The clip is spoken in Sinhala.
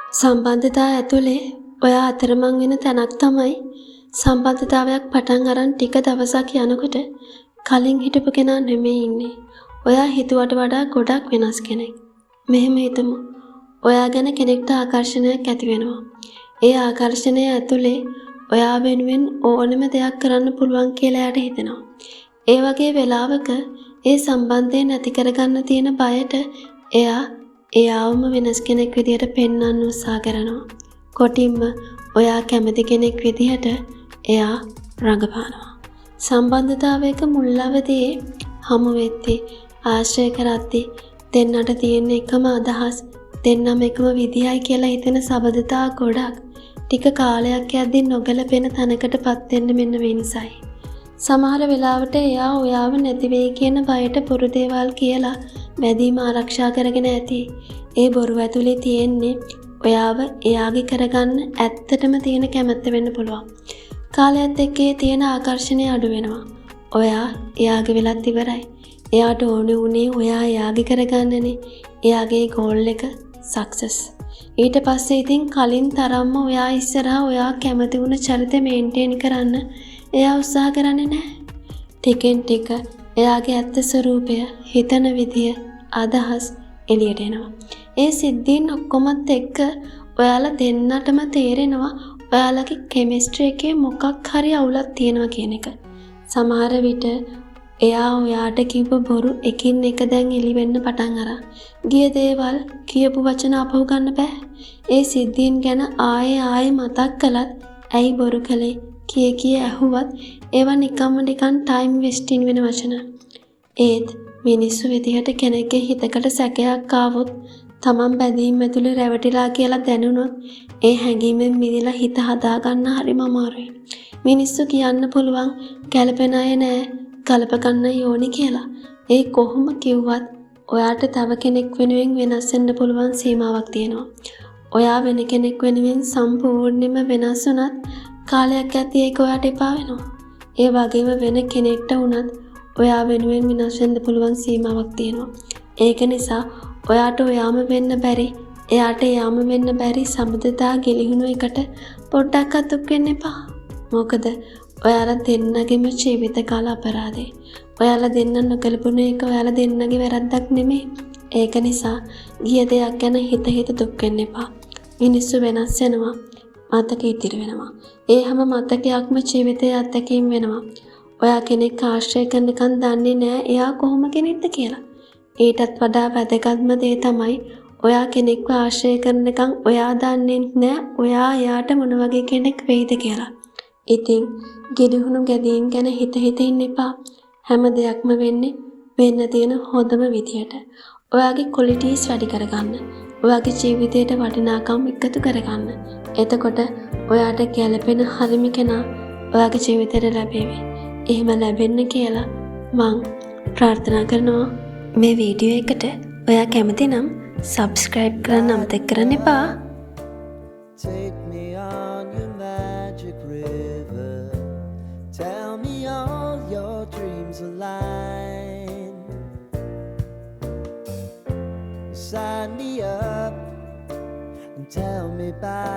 සම්බන්ධතා ඇතුලේ ඔයා අතරමං වෙන තැනක් තමයි සම්බන්ධතාවයක් පටන් අරන් ටික දවසක් යනකොට කලින් හිටපු කෙනා නෙමෙයි ඉන්නේ. ඔයා හිතුවට වඩා ගොඩක් වෙනස් කෙනෙක්. මෙහෙම හිතමු. ඔයා ගැන කෙනෙක්ට ආකර්ෂණයක් ඇති වෙනවා. ඒ ආකර්ෂණය ඇතුලේ ඔයා වෙනුවෙන් ඕනම දෙයක් කරන්න පුළුවන් කියලා එයාට හිතෙනවා. ඒ වගේ වෙලාවක ඒ සම්බන්ධය නැති කරගන්න තියෙන බයට එයා එයාවම වෙනස් කෙනෙක් විදියට පෙන්වන්න උත්සාහ කරනවා. කොටින්ම ඔයා කැමති කෙනෙක් විදිහට එයා රඟපානවා. සම්බන්ධතාවයක මුල් අවදියේ හමු වෙද්දී ආශ්‍රය කරද්දී දෙන්නට තියෙන එකම අදහස් දෙන්නම එකම විදියයි කියලා හිතෙන සබඳතා ගොඩක් ටික කාලයක් යද්දී නොගැලපෙන තැනකටපත් වෙන්න මෙන්න මේ නිසයි. සමහර වෙලාවට එයා ඔයාව නැති වෙයි කියන බයට බොරු දේවල් කියලා මැදීම ආරක්ෂා කරගෙන ඇති. ඒ බොරු ඇතුලේ තියෙන්නේ ඔයාව එයාගේ කරගන්න ඇත්තටම තියෙන කැමැත්ත වෙන්න පුළුවන්. කාලයත් එක්ක තියෙන ආකර්ෂණය අඩු වෙනවා. ඔයා එයාගේ වෙලත් ඉවරයි. එයාට ඕනේ උනේ ඔයා එයාගේ කරගන්නනේ. එයාගේ ගෝල් එක සක්සස්. ඊට පස්සේ ඉතින් කලින් තරම්ම ඔයා ඉස්සරහා ඔයා කැමති වුණ චරිතය මේන්ටේන් කරන්න එයා උත්සාහ කරන්නේ නැහැ. ටිකෙන් ටික එයාගේ ඇත්ත ස්වરૂපය, හිතන විදිය, අදහස් එළියට එනවා. ඒ සිද්ධීන් ඔක්කොමත් එක්ක ඔයාලා දෙන්නටම තේරෙනවා ඔයාලගේ කෙමිස්ට්‍රි එකේ මොකක් හරි අවුලක් තියෙනවා කියන එක. සමහර විට එයා ඔයාට කිව්ව බොරු එකින් එක දැන් එළි වෙන්න පටන් අරන්. ගිය දේවල් කියපු වචන අපහු ගන්න බෑ. ඒ සිද්ධීන් ගැන ආයේ මතක් කළත් ඇයි බොරු කළේ කිය ඇහුවත් ඒවා නිකන් ටයිම් වෙස්ටින් වෙන වචන. ඒත් මිනිස්සු විදිහට කෙනෙක්ගේ හිතකට සැකයක් ආවොත් තමන් බැඳීම් ඇතුලේ රැවටිලා කියලා දැනුනොත් ඒ හැඟීමෙන් මිදලා හිත හදාගන්න හරිම අමාරුයි. මිනිස්සු කියන්න පුළුවන් ගැළපෙන අය නෑ ගලප ගන්න ඕනි කියලා. ඒ කොහොම කිව්වත් ඔයාට තව කෙනෙක් වෙනුවෙන් වෙනස් වෙන්න පුළුවන් සීමාවක් තියෙනවා. ඔයා වෙන කෙනෙක් වෙනුවෙන් සම්පූර්ණයෙන්ම වෙනස් වුණත් කාලයක් යද්දී ඒක ඔයාට එපා වෙනවා. ඒ වගේම වෙන කෙනෙක්ට වුණත් ඔයා වෙනුවෙන් වෙනස් වෙන්න පුළුවන් සීමාවක් තියෙනවා. ඒක නිසා ඔයාට ඔයාම වෙන්න බැරි, එයාට එයාම වෙන්න බැරි සම්බන්ධතා ගිලිහුණු එකට පොඩ්ඩක්වත් දුක් වෙන්න එපා. මොකද ඔයාලා දෙන්නගේම ජීවිත කාල අපරාධේ. ඔයාලා දෙන්න නොකලපුණ එක ඔයාලා දෙන්නගේ වැරද්දක් නෙමෙයි. ඒක නිසා ගිය දෙයක් ගැන හිත දුක් වෙන්න එපා. මිනිස්සු වෙනස් වෙනවා. මතක ඉතිරි වෙනවා. ඒ හැම මතකයක්ම ජීවිතයේ අත්දැකීම් වෙනවා. ඔයා කෙනෙක් ආශ්‍රය කරනකන් දන්නේ නැහැ එයා කොහොම කෙනෙක්ද කියලා. ඊටත් වඩා වැදගත්ම දේ තමයි ඔයා කෙනෙක්ව ආශ්‍රය කරනකන් ඔයා දන්නේ නැහැ ඔයා එයාට මොන වගේ කෙනෙක් වෙයිද කියලා. ඉතින් ගිලිහුණු ගැදීම් ගැන හිත ඉන්න එපා. හැම දෙයක්ම වෙන්නේ වෙන්න තියෙන හොඳම විදියට. ඔයාගේ ක්වොලිටිස් වැඩි කරගන්න. ඔයාගේ ජීවිතයට වටිනාකම් එකතු කරගන්න. එතකොට ඔයාට ගැළපෙන හරිම කෙනා ඔයාගේ ජීවිතයට ලැබෙවි. එහෙම ලැබෙන්න කියලා මං ප්‍රාර්ථනා කරනවා. මේ වීඩියෝ එකට ඔයා කැමති නම් සබ්ස්ක්‍රයිබ් කරන්න අමතක කරන්න එපා. Take me on your magic river. Tell me all your dreams align. Sign me up and tell me about